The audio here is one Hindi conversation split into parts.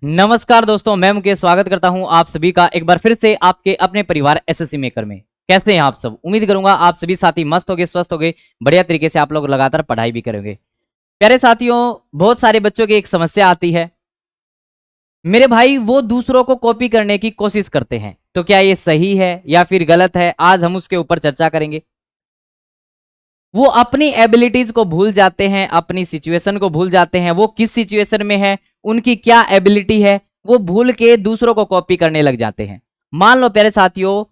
नमस्कार दोस्तों, मैं मुकेश स्वागत करता हूं आप सभी का एक बार फिर से आपके अपने परिवार एसएससी मेकर में। कैसे हैं आप सब? उम्मीद करूंगा आप सभी साथी मस्त होगे, स्वस्थ होगे, बढ़िया तरीके से आप लोग लगातार पढ़ाई भी करोगे। प्यारे साथियों, बहुत सारे बच्चों की एक समस्या आती है, मेरे भाई वो दूसरों को कॉपी करने की कोशिश करते हैं। तो क्या ये सही है या फिर गलत है? आज हम उसके ऊपर चर्चा करेंगे। वो अपनी एबिलिटीज को भूल जाते हैं, अपनी सिचुएशन को भूल जाते हैं, वो किस सिचुएशन में है, उनकी क्या एबिलिटी है, वो भूल के दूसरों को कॉपी करने लग जाते हैं। मान लो प्यारे साथियों,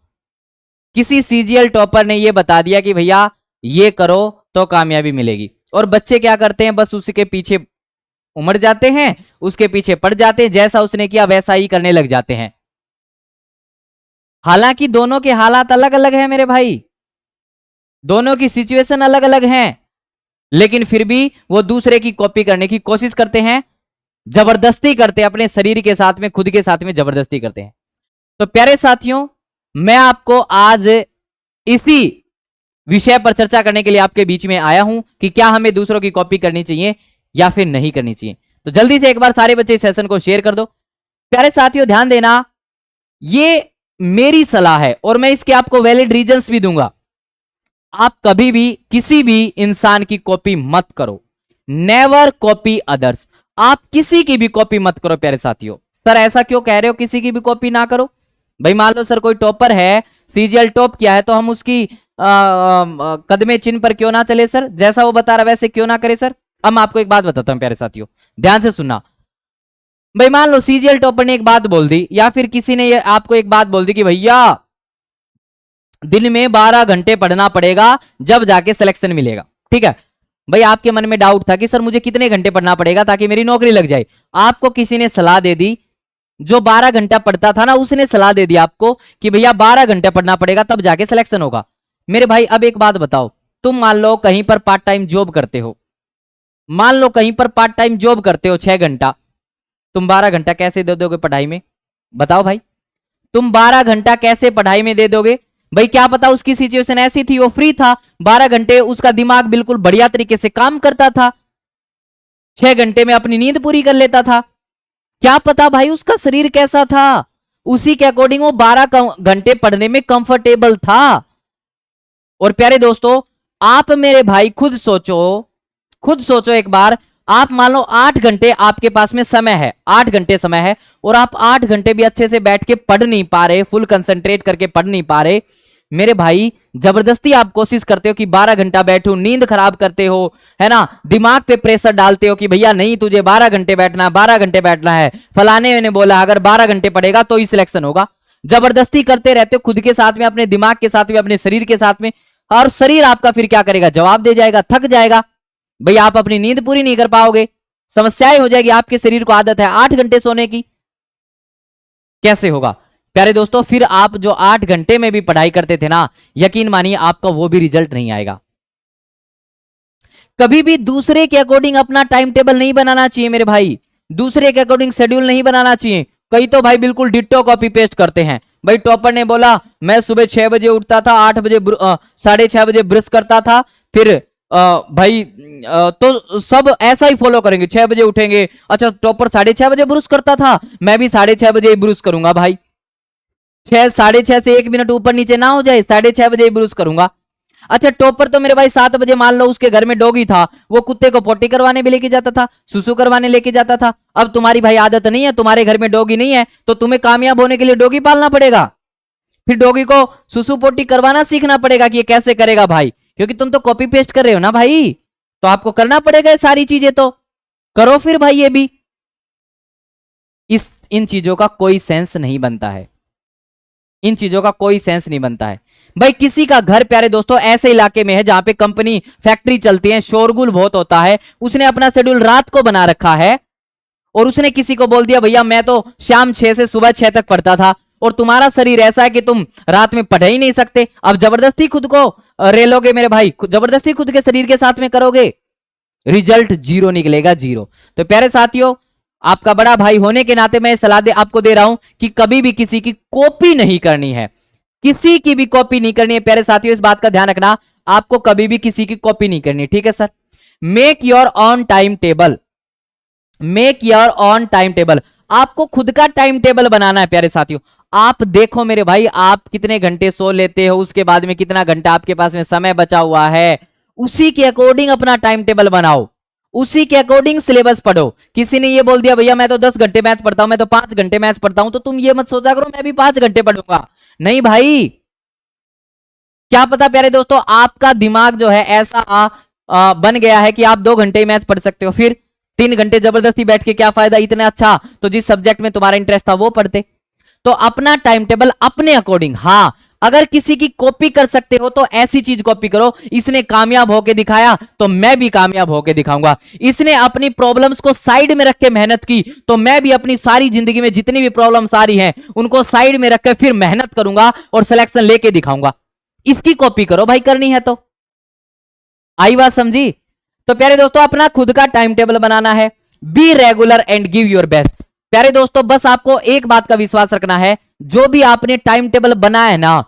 किसी सीजीएल टॉपर ने ये बता दिया कि भैया ये करो तो कामयाबी मिलेगी, और बच्चे क्या करते हैं, बस उसके पीछे उमड़ जाते हैं, उसके पीछे पड़ जाते हैं, जैसा उसने किया वैसा ही करने लग जाते हैं। हालांकि दोनों के हालात अलग अलग हैं मेरे भाई, दोनों की सिचुएशन अलग अलग हैं, लेकिन फिर भी वो दूसरे की कॉपी करने की कोशिश करते हैं, जबरदस्ती करते हैं, अपने शरीर के साथ में, खुद के साथ में जबरदस्ती करते हैं। तो प्यारे साथियों, मैं आपको आज इसी विषय पर चर्चा करने के लिए आपके बीच में आया हूं कि क्या हमें दूसरों की कॉपी करनी चाहिए या फिर नहीं करनी चाहिए। तो जल्दी से एक बार सारे बच्चे इस सेशन को शेयर कर दो। प्यारे साथियों, ध्यान देना, ये मेरी सलाह है और मैं इसके आपको वैलिड रीजंस भी दूंगा। आप कभी भी किसी भी इंसान की कॉपी मत करो, नेवर कॉपी अदर्स। आप किसी की भी कॉपी मत करो प्यारे साथियों। सर ऐसा क्यों कह रहे हो किसी की भी कॉपी ना करो? भाई मान लो सर कोई टॉपर है, सीजीएल टॉप किया है, तो हम उसकी कदमे चिन्ह पर क्यों ना चले सर? जैसा वो बता रहा वैसे क्यों ना करे सर? अब मैं आपको एक बात बताता हूं प्यारे साथियों, ध्यान से सुनना। भाई मान लो सीजीएल टॉपर ने एक बात बोल दी, या फिर किसी ने आपको एक बात बोल दी कि भैया दिन में 12 घंटे पढ़ना पड़ेगा, जब जाके सिलेक्शन मिलेगा। ठीक है भाई, आपके मन में डाउट था कि सर मुझे कितने घंटे पढ़ना पड़ेगा ताकि मेरी नौकरी लग जाए। आपको किसी ने सलाह दे दी, जो 12 घंटा पढ़ता था ना, उसने सलाह दे दी आपको कि भैया 12 घंटे पढ़ना पड़ेगा, तब जाके सिलेक्शन होगा। मेरे भाई अब एक बात बताओ, तुम मान लो कहीं पर पार्ट टाइम जॉब करते हो, मान लो कहीं पर पार्ट टाइम जॉब करते हो 6 घंटा, तुम 12 घंटा कैसे दे दोगे पढ़ाई में? बताओ भाई, तुम 12 घंटा कैसे पढ़ाई में दे दोगे? भाई क्या पता उसकी सिचुएशन ऐसी थी, वो फ्री था, 12 घंटे उसका दिमाग बिल्कुल बढ़िया तरीके से काम करता था, 6 घंटे में अपनी नींद पूरी कर लेता था। क्या पता भाई उसका शरीर कैसा था, उसी के अकॉर्डिंग वो 12 घंटे पढ़ने में कंफर्टेबल था। और प्यारे दोस्तों, आप मेरे भाई खुद सोचो, खुद सोचो एक बार, आप मान लो 8 घंटे आपके पास में समय है, 8 घंटे समय है, और आप 8 घंटे भी अच्छे से बैठ के पढ़ नहीं पा रहे, फुल कंसंट्रेट करके पढ़ नहीं पा रहे। मेरे भाई जबरदस्ती आप कोशिश करते हो कि 12 घंटा बैठो, नींद खराब करते हो, है ना, दिमाग पे प्रेशर डालते हो कि भैया नहीं तुझे 12 घंटे बैठना है, 12 घंटे बैठना है, फलाने ने बोला अगर 12 घंटे पढ़ेगा तो ही सिलेक्शन होगा। जबरदस्ती करते रहते हो खुद के साथ में, अपने दिमाग के साथ में, अपने शरीर के साथ में, और शरीर आपका फिर क्या करेगा? जवाब दे जाएगा, थक जाएगा। भाई आप अपनी नींद पूरी नहीं कर पाओगे, समस्याएं हो जाएगी, आपके शरीर को आदत है 8 घंटे सोने की, कैसे होगा? प्यारे दोस्तों, फिर आप जो 8 घंटे में भी पढ़ाई करते थे ना, यकीन मानिए आपका वो भी रिजल्ट नहीं आएगा। कभी भी दूसरे के अकॉर्डिंग अपना टाइम टेबल नहीं बनाना चाहिए मेरे भाई, दूसरे के अकॉर्डिंग शेड्यूल नहीं बनाना चाहिए। कई तो भाई बिल्कुल डिट्टो कॉपी पेस्ट करते हैं। भाई टॉपर ने बोला मैं सुबह 6 बजे उठता था, 8 बजे 6:30 बजे ब्रश करता था, फिर भाई तो सब ऐसा ही फॉलो करेंगे, 6 बजे उठेंगे। अच्छा टॉपर 6:30 बजे ब्रश करता था, मैं भी 6:30 बजे ही ब्रश करूंगा भाई, 6:30 से 1 मिनट ऊपर नीचे ना हो जाए, 6:30 बजे ही ब्रश करूंगा। अच्छा टॉपर तो मेरे भाई 7 बजे, मान लो उसके घर में डॉगी था, वो कुत्ते को पोटी करवाने भी लेके जाता था, सुसु करवाने लेके जाता था। अब तुम्हारी भाई आदत नहीं है, तुम्हारे घर में डॉगी नहीं है, तो तुम्हें कामयाब होने के लिए डॉगी पालना पड़ेगा, फिर डॉगी को सुसु पोटी करवाना सीखना पड़ेगा कि ये कैसे करेगा भाई, क्योंकि तुम तो कॉपी पेस्ट कर रहे हो ना भाई, तो आपको करना पड़ेगा ये सारी चीजें, तो करो फिर भाई ये भी। इन चीजों का कोई सेंस नहीं बनता है, इन चीजों का कोई सेंस नहीं बनता है। भाई किसी का घर प्यारे दोस्तों ऐसे इलाके में है जहां पे कंपनी फैक्ट्री चलती है, शोरगुल बहुत होता है, उसने अपना शेड्यूल रात को बना रखा है, और उसने किसी को बोल दिया भैया मैं तो शाम 6 से सुबह 6 तक पढ़ता था, और तुम्हारा शरीर ऐसा है कि तुम रात में पढ़ ही नहीं सकते। अब जबरदस्ती खुद को रेलोगे मेरे भाई, जबरदस्ती खुद के शरीर के साथ में करोगे, रिजल्ट जीरो निकलेगा, जीरो। तो प्यारे साथियों, आपका बड़ा भाई होने के नाते मैं सलाह आपको दे रहा हूं कि कभी भी किसी की कॉपी नहीं करनी है, किसी की भी कॉपी नहीं करनी है प्यारे साथियों, इस बात का ध्यान रखना, आपको कभी भी किसी की कॉपी नहीं करनी, ठीक है sir? Make your on time table, make your on time table. आपको खुद का टाइम टेबल बनाना है प्यारे साथियों। आप देखो मेरे भाई, आप कितने घंटे सो लेते हो, उसके बाद में कितना घंटा आपके पास में समय बचा हुआ है, उसी के अकॉर्डिंग अपना टाइम टेबल बनाओ, उसी के अकॉर्डिंग सिलेबस पढ़ो। किसी ने ये बोल दिया भैया मैं तो 10 घंटे मैथ पढ़ता हूं, मैं तो 5 घंटे मैथ पढ़ता हूं, तो तुम ये मत सोचा करो मैं भी 5 घंटे पढ़ूंगा। नहीं भाई, क्या पता प्यारे दोस्तों आपका दिमाग जो है ऐसा बन गया है कि आप 2 घंटे ही मैथ पढ़ सकते हो, फिर 3 घंटे जबरदस्ती बैठ के क्या फायदा, इतना अच्छा तो जिस सब्जेक्ट में तुम्हारा इंटरेस्ट था वो पढ़ते। तो अपना टाइम टेबल अपने अकॉर्डिंग, हाँ अगर किसी की कॉपी कर सकते हो तो ऐसी चीज कॉपी करो, इसने कामयाब होके दिखाया तो मैं भी कामयाब होके दिखाऊंगा, इसने अपनी प्रॉब्लम्स को साइड में रख के मेहनत की तो मैं भी अपनी सारी जिंदगी में जितनी भी प्रॉब्लम्स आ रही हैं उनको साइड में रख के फिर मेहनत करूंगा और सिलेक्शन लेके दिखाऊंगा। इसकी कॉपी करो भाई, करनी है तो। आई बात समझी? तो प्यारे दोस्तों अपना खुद का टाइम टेबल बनाना है, be regular and give your best. प्यारे दोस्तों बस आपको एक बात का विश्वास रखना है, जो भी आपने टाइम टेबल बनाया है ना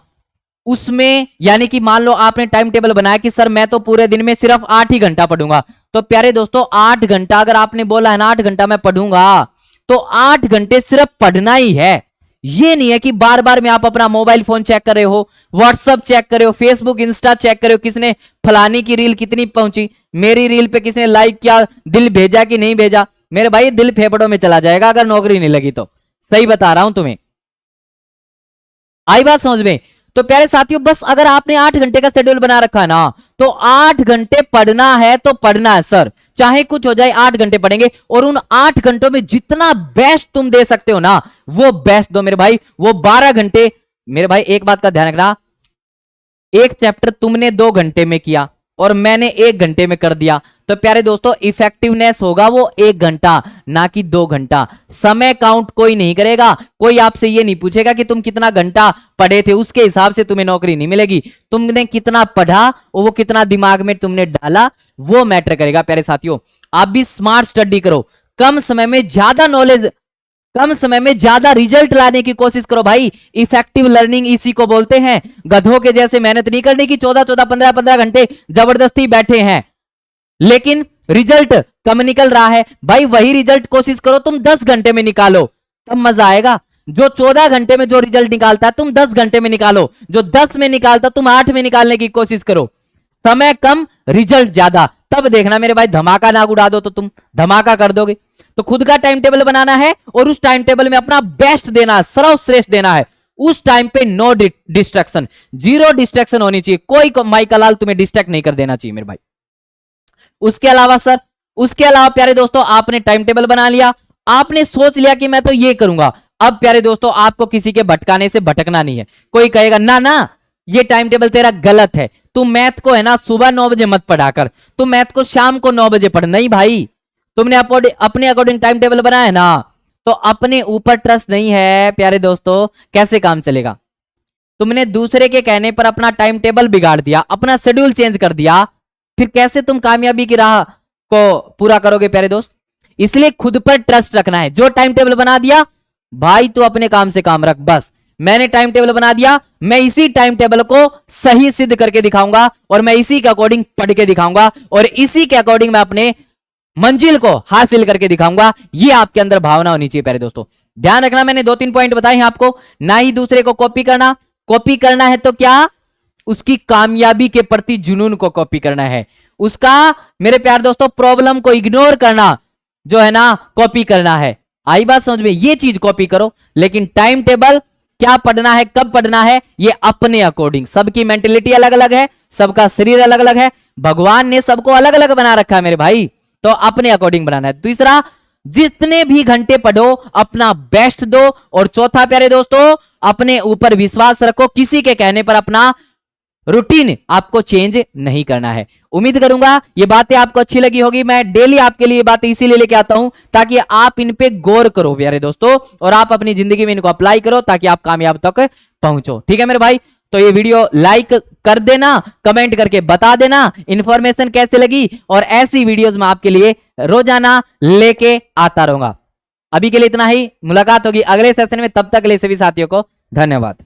उसमें, यानी कि मान लो आपने टाइम टेबल बनाया कि सर मैं तो पूरे दिन में सिर्फ 8 ही घंटा पढ़ूंगा, तो प्यारे दोस्तों 8 घंटा अगर आपने बोला है ना 8 घंटा मैं पढ़ूंगा, तो 8 घंटे सिर्फ पढ़ना ही है। ये नहीं है कि बार बार में आप अपना मोबाइल फोन चेक कर रहे हो, व्हाट्सएप चेक कर रहे हो, फेसबुक इंस्टा चेक कर रहे हो, किसने फलानी की रील कितनी पहुंची, मेरी रील पे किसने लाइक किया, दिल भेजा कि नहीं भेजा। मेरे भाई दिल फेफड़ों में चला जाएगा अगर नौकरी नहीं लगी तो, सही बता रहा हूं तुम्हें। आई बात समझ में? तो प्यारे साथियों बस अगर आपने 8 घंटे का शेड्यूल बना रखा है ना, तो 8 घंटे पढ़ना है तो पढ़ना है सर, चाहे कुछ हो जाए 8 घंटे पढ़ेंगे, और उन 8 घंटों में जितना बेस्ट तुम दे सकते हो ना वो बेस्ट दो मेरे भाई। वो 12 घंटे, मेरे भाई एक बात का ध्यान रखना, एक चैप्टर तुमने 2 घंटे में किया और मैंने 1 घंटे में कर दिया, तो प्यारे दोस्तों इफेक्टिवनेस होगा वो 1 घंटा ना कि 2 घंटा। समय काउंट कोई नहीं करेगा, कोई आपसे ये नहीं पूछेगा कि तुम कितना घंटा पढ़े थे, उसके हिसाब से तुम्हें नौकरी नहीं मिलेगी। तुमने कितना पढ़ा और वो कितना दिमाग में तुमने डाला वो मैटर करेगा। प्यारे साथियों आप भी स्मार्ट स्टडी करो, कम समय में ज्यादा नॉलेज, कम समय में ज्यादा रिजल्ट लाने की कोशिश करो भाई। इफेक्टिव लर्निंग इसी को बोलते हैं। गधों के जैसे मेहनत नहीं करने की, 14-14 15-15 घंटे जबरदस्ती बैठे हैं लेकिन रिजल्ट कम निकल रहा है। भाई वही रिजल्ट कोशिश करो तुम 10 घंटे में निकालो, तब मजा आएगा। जो 14 घंटे में जो रिजल्ट निकालता है तुम 10 घंटे में निकालो, जो 10 में निकालता तुम 8 में निकालने की कोशिश करो। समय कम रिजल्ट ज्यादा, तब देखना मेरे भाई धमाका ना उड़ा दो तो तुम धमाका कर दोगे। तो खुद का टाइम टेबल बनाना है और उस टाइम टेबल में अपना बेस्ट देना है, सर्वश्रेष्ठ देना है। उस टाइम पे नो डिस्ट्रैक्शन, जीरो डिस्ट्रैक्शन होनी चाहिए, कोई माई का लाल तुम्हें डिस्ट्रैक्ट नहीं कर देना चाहिए मेरे भाई। उसके अलावा सर, उसके अलावा प्यारे दोस्तों आपने टाइम टेबल बना लिया, आपने सोच लिया कि मैं तो ये करूंगा। अब प्यारे दोस्तों आपको किसी के भटकाने से भटकना नहीं है। कोई कहेगा ना ना ये टाइम टेबल तेरा गलत है, तू मैथ को है ना सुबह 9 बजे मत पढ़ा कर, तू मैथ को शाम को 9 बजे पढ़। नहीं भाई, तुमने अपने अकॉर्डिंग टाइम टेबल बनाया है ना, तो अपने ऊपर ट्रस्ट नहीं है प्यारे दोस्तों, कैसे काम चलेगा? तुमने दूसरे के कहने पर अपना टाइम टेबल बिगाड़ दिया, अपना शेड्यूल चेंज कर दिया, फिर कैसे तुम कामयाबी की राह को पूरा करोगे प्यारे दोस्त? इसलिए खुद पर ट्रस्ट रखना है। जो टाइम टेबल बना दिया भाई तू अपने काम से काम रख, बस मैंने टाइम टेबल बना दिया, मैं इसी टाइम टेबल को सही सिद्ध करके दिखाऊंगा और मैं इसी के अकॉर्डिंग पढ़ के दिखाऊंगा और इसी के अकॉर्डिंग मैं अपने मंजिल को हासिल करके दिखाऊंगा। ये आपके अंदर भावना होनी चाहिए प्यारे दोस्तों। ध्यान रखना, मैंने 2-3 पॉइंट बताए हैं आपको। ना ही दूसरे को कॉपी करना, कॉपी करना है तो क्या उसकी कामयाबी के प्रति जुनून को कॉपी करना है, उसका मेरे प्यार दोस्तों प्रॉब्लम को इग्नोर करना जो है ना कॉपी करना है। आई बात समझ में? ये चीज कॉपी करो, लेकिन टाइम टेबल क्या पढ़ना है कब पढ़ना है ये अपने अकॉर्डिंग। सबकी मेंटेलिटी अलग अलग है, सबका शरीर अलग अलग है, भगवान ने सबको अलग अलग बना रखा है मेरे भाई, तो अपने अकॉर्डिंग बनाना है। दूसरा, जितने भी घंटे पढ़ो अपना बेस्ट दो, और चौथा प्यारे दोस्तों अपने ऊपर विश्वास रखो, किसी के कहने पर अपना रूटीन आपको चेंज नहीं करना है। उम्मीद करूंगा ये बातें आपको अच्छी लगी होगी। मैं डेली आपके लिए बातें इसीलिए लेके आता हूं ताकि आप इन पे गौर करो प्यारे दोस्तों, और आप अपनी जिंदगी में इनको अप्लाई करो ताकि आप कामयाब तक पहुंचो। ठीक है मेरे भाई? तो ये वीडियो लाइक कर देना, कमेंट करके बता देना इंफॉर्मेशन कैसे लगी, और ऐसी वीडियोस मैं आपके लिए रोजाना लेके आता रहूंगा। अभी के लिए इतना ही, मुलाकात होगी अगले सेशन में, तब तक के लिए सभी साथियों को धन्यवाद।